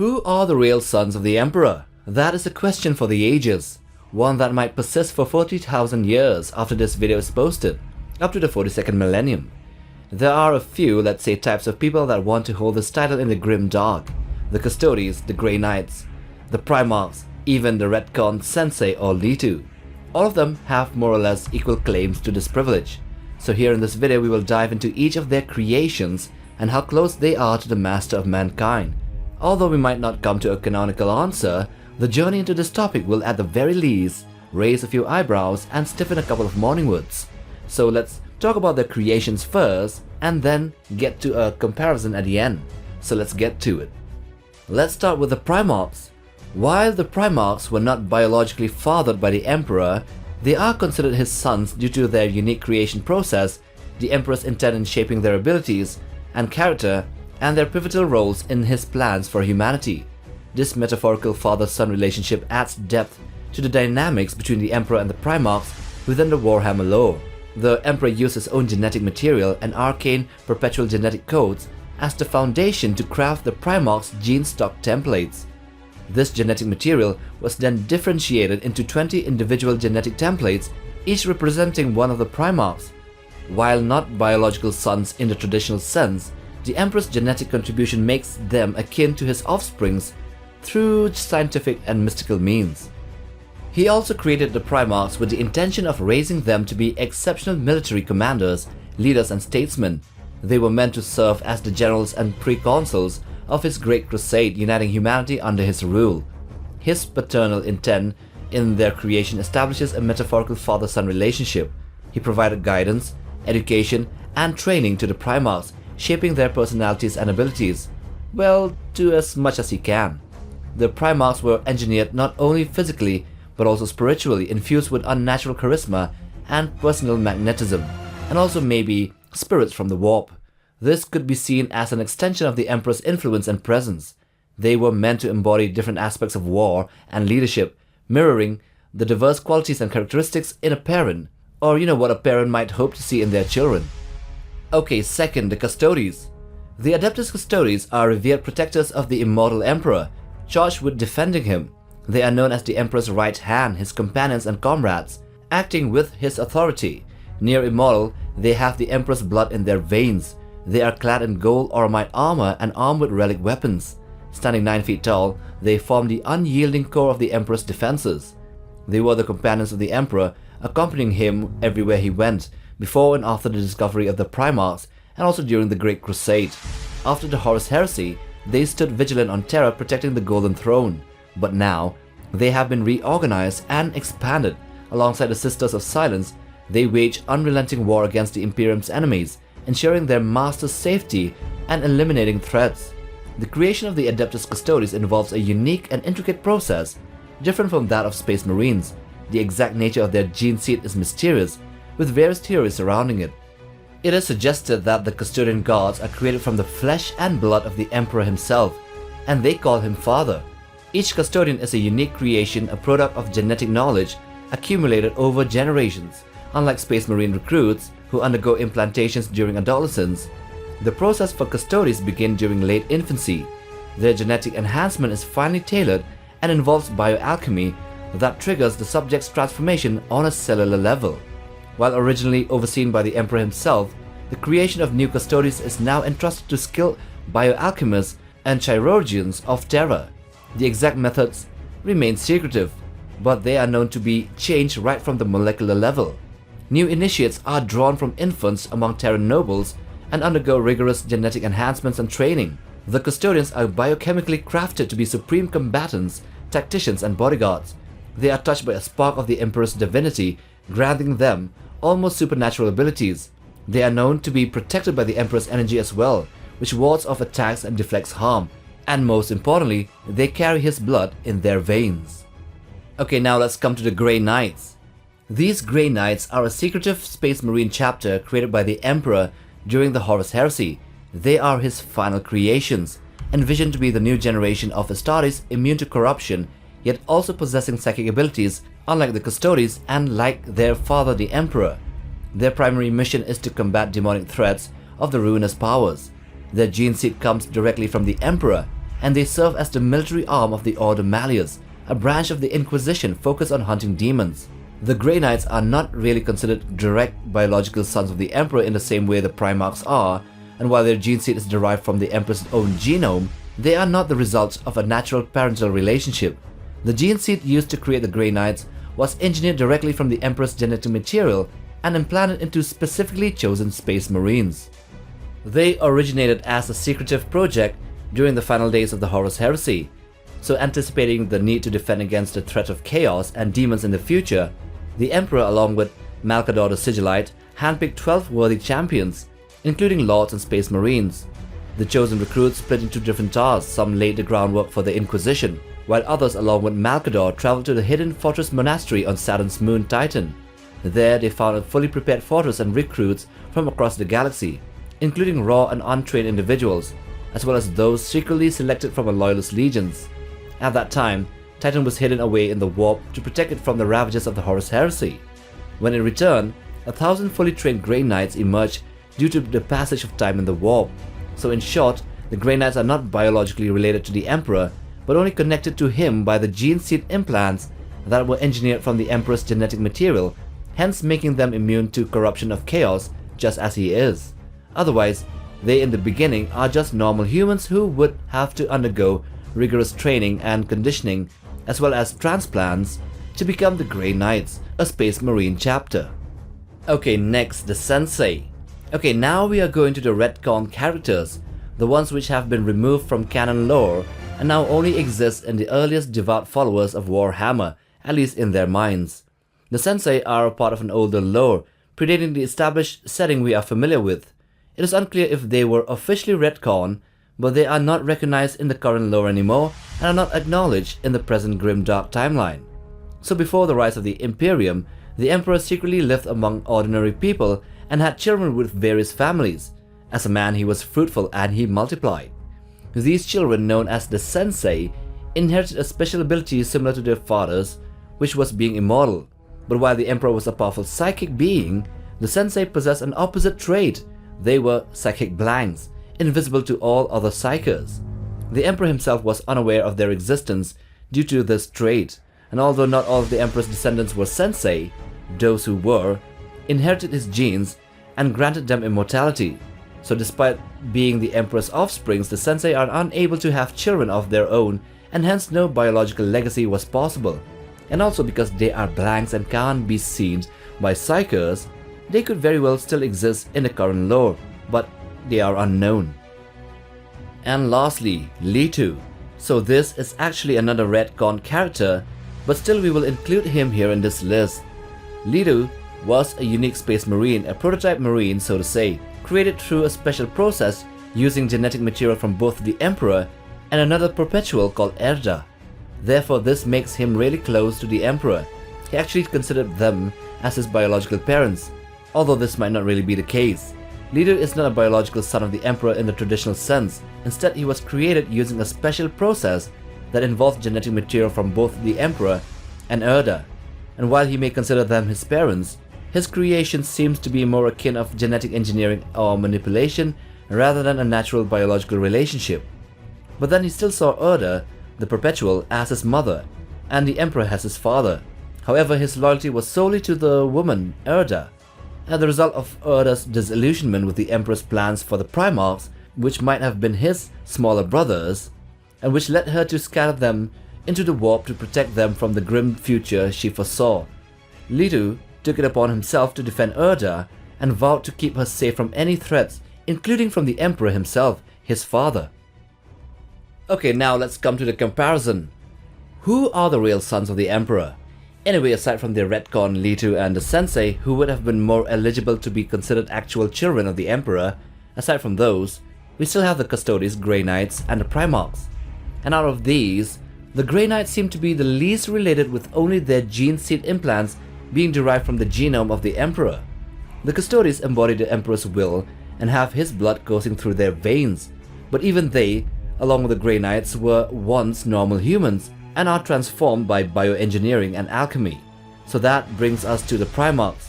Who are the real sons of the Emperor? That is a question for the ages, one that might persist for 40,000 years after this video is posted, up to the 42nd millennium. There are a few, let's say, types of people that want to hold this title in the grimdark: the custodes, the Grey Knights, the primarchs, even the retcon sensei or leetu. All of them have more or less equal claims to this privilege. So here in this video we will dive into each of their creations and how close they are to the master of mankind. Although we might not come to a canonical answer, the journey into this topic will at the very least raise a few eyebrows and stiffen a couple of morning woods. So let's talk about their creations first and then get to a comparison at the end. So let's get to it. Let's start with the primarchs. While the primarchs were not biologically fathered by the Emperor, they are considered his sons due to their unique creation process, the Emperor's intent in shaping their abilities and character, and their pivotal roles in his plans for humanity. This metaphorical father-son relationship adds depth to the dynamics between the Emperor and the primarchs within the Warhammer lore. The Emperor used his own genetic material and arcane perpetual genetic codes as the foundation to craft the primarchs' gene stock templates. This genetic material was then differentiated into 20 individual genetic templates, each representing one of the primarchs. While not biological sons in the traditional sense, the Emperor's genetic contribution makes them akin to his offsprings through scientific and mystical means. He also created the primarchs with the intention of raising them to be exceptional military commanders, leaders and statesmen. They were meant to serve as the generals and proconsuls of his great crusade uniting humanity under his rule. His paternal intent in their creation establishes a metaphorical father-son relationship. He provided guidance, education and training to the primarchs, shaping their personalities and abilities, well, to as much as he can. The primarchs were engineered not only physically but also spiritually, infused with unnatural charisma and personal magnetism, and also maybe spirits from the warp. This could be seen as an extension of the Emperor's influence and presence. They were meant to embody different aspects of war and leadership, mirroring the diverse qualities and characteristics in a parent, or what a parent might hope to see in their children. Okay, second, the custodes. The Adeptus Custodes are revered protectors of the immortal Emperor, charged with defending him. They are known as the Emperor's right hand, his companions and comrades, acting with his authority. Near immortal, they have the Emperor's blood in their veins. They are clad in gold Oromite armor and armed with relic weapons. Standing 9 feet tall, they form the unyielding core of the Emperor's defenses. They were the companions of the Emperor, accompanying him everywhere he went, before and after the discovery of the primarchs, and also during the Great Crusade. After the Horus Heresy, they stood vigilant on Terra, protecting the Golden Throne. But now, they have been reorganized and expanded. Alongside the Sisters of Silence, they wage unrelenting war against the Imperium's enemies, ensuring their master's safety and eliminating threats. The creation of the Adeptus Custodes involves a unique and intricate process, different from that of Space Marines. The exact nature of their gene seed is mysterious, with various theories surrounding it. It is suggested that the custodian gods are created from the flesh and blood of the Emperor himself, and they call him Father. Each custodian is a unique creation, a product of genetic knowledge accumulated over generations. Unlike Space Marine recruits, who undergo implantations during adolescence, the process for custodes begins during late infancy. Their genetic enhancement is finely tailored and involves bioalchemy that triggers the subject's transformation on a cellular level. While originally overseen by the Emperor himself, the creation of new custodes is now entrusted to skilled bioalchemists and chirurgeons of Terra. The exact methods remain secretive, but they are known to be changed right from the molecular level. New initiates are drawn from infants among Terran nobles and undergo rigorous genetic enhancements and training. The custodians are biochemically crafted to be supreme combatants, tacticians and bodyguards. They are touched by a spark of the Emperor's divinity, granting them almost supernatural abilities. They are known to be protected by the Emperor's energy as well, which wards off attacks and deflects harm. And most importantly, they carry his blood in their veins. Okay, now let's come to the Grey Knights. These Grey Knights are a secretive Space Marine chapter created by the Emperor during the Horus Heresy. They are his final creations, envisioned to be the new generation of Astartes immune to corruption, yet also possessing psychic abilities unlike the Custodes and like their father the Emperor. Their primary mission is to combat demonic threats of the ruinous powers. Their gene seed comes directly from the Emperor, and they serve as the military arm of the Order Malleus, a branch of the Inquisition focused on hunting demons. The Grey Knights are not really considered direct biological sons of the Emperor in the same way the primarchs are, and while their gene seed is derived from the Emperor's own genome, they are not the result of a natural parental relationship. The gene seed used to create the Grey Knights was engineered directly from the Emperor's genetic material and implanted into specifically chosen Space Marines. They originated as a secretive project during the final days of the Horus Heresy, so anticipating the need to defend against the threat of chaos and demons in the future, the Emperor, along with Malcador the Sigillite, handpicked 12 worthy champions, including Lords and Space Marines. The chosen recruits split into different tasks. Some laid the groundwork for the Inquisition, while others, along with Malcador, traveled to the hidden fortress monastery on Saturn's moon Titan. There they found a fully prepared fortress and recruits from across the galaxy, including raw and untrained individuals, as well as those secretly selected from a loyalist legions. At that time, Titan was hidden away in the warp to protect it from the ravages of the Horus Heresy. When it returned, 1,000 fully trained Grey Knights emerged due to the passage of time in the warp. So in short, the Grey Knights are not biologically related to the Emperor, but only connected to him by the gene seed implants that were engineered from the Emperor's genetic material, hence making them immune to corruption of chaos just as he is. Otherwise, they in the beginning are just normal humans who would have to undergo rigorous training and conditioning as well as transplants to become the Grey Knights, a Space Marine chapter. Okay, next, the Sensei. Okay, now we are going to the retcon characters, the ones which have been removed from canon lore and now only exist in the earliest devout followers of Warhammer, at least in their minds. The Sensei are a part of an older lore, predating the established setting we are familiar with. It is unclear if they were officially retconned, but they are not recognized in the current lore anymore and are not acknowledged in the present grimdark timeline. So before the rise of the Imperium, the Emperor secretly lived among ordinary people and had children with various families. As a man, he was fruitful and he multiplied. These children, known as the Sensei, inherited a special ability similar to their fathers, which was being immortal. But while the Emperor was a powerful psychic being, the Sensei possessed an opposite trait. They were psychic blanks, invisible to all other psychers. The Emperor himself was unaware of their existence due to this trait, and although not all of the Emperor's descendants were Sensei, those who were inherited his genes and granted them immortality. So despite being the Emperor's offsprings, the Sensei are unable to have children of their own, and hence no biological legacy was possible. And also because they are blanks and can't be seen by psychers, they could very well still exist in the current lore, but they are unknown. And lastly, leetu. So this is actually another retcon character, but still we will include him here in this list. Lido was a unique Space Marine, a prototype Marine so to say, created through a special process using genetic material from both the Emperor and another perpetual called Erda. Therefore this makes him really close to the Emperor. He actually considered them as his biological parents, although this might not really be the case. Lido is not a biological son of the Emperor in the traditional sense. Instead, he was created using a special process that involved genetic material from both the Emperor and Erda. And while he may consider them his parents, his creation seems to be more akin of genetic engineering or manipulation rather than a natural biological relationship. But then he still saw Erda, the Perpetual, as his mother, and the Emperor as his father. However, his loyalty was solely to the woman, Erda. As the result of Erda's disillusionment with the Emperor's plans for the primarchs, which might have been his smaller brothers, and which led her to scatter them into the warp to protect them from the grim future she foresaw, Lido took it upon himself to defend Erda and vowed to keep her safe from any threats, including from the Emperor himself, his father. Okay, now let's come to the comparison. Who are the real sons of the Emperor? Anyway, aside from the retcon Lido and the Sensei, who would have been more eligible to be considered actual children of the Emperor, aside from those, we still have the Custodes, Grey Knights, and the Primarchs. And out of these, the Grey Knights seem to be the least related, with only their gene seed implants being derived from the genome of the Emperor. The Custodes embody the Emperor's will and have his blood coursing through their veins, but even they, along with the Grey Knights, were once normal humans and are transformed by bioengineering and alchemy. So that brings us to the Primarchs.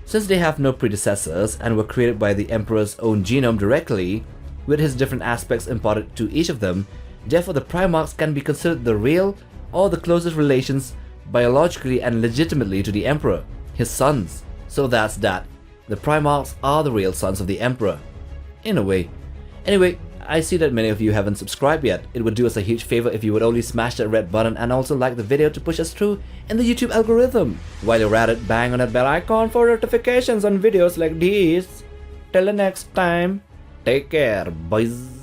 Since they have no predecessors and were created by the Emperor's own genome directly, with his different aspects imparted to each of them, Therefore, the primarchs can be considered the real or the closest relations biologically and legitimately to the Emperor, his sons. So that's that. The primarchs are the real sons of the Emperor. In a way. Anyway, I see that many of you haven't subscribed yet. It would do us a huge favor if you would only smash that red button and also like the video to push us through in the YouTube algorithm. While you're at it, bang on that bell icon for notifications on videos like these. Till the next time, take care, boys.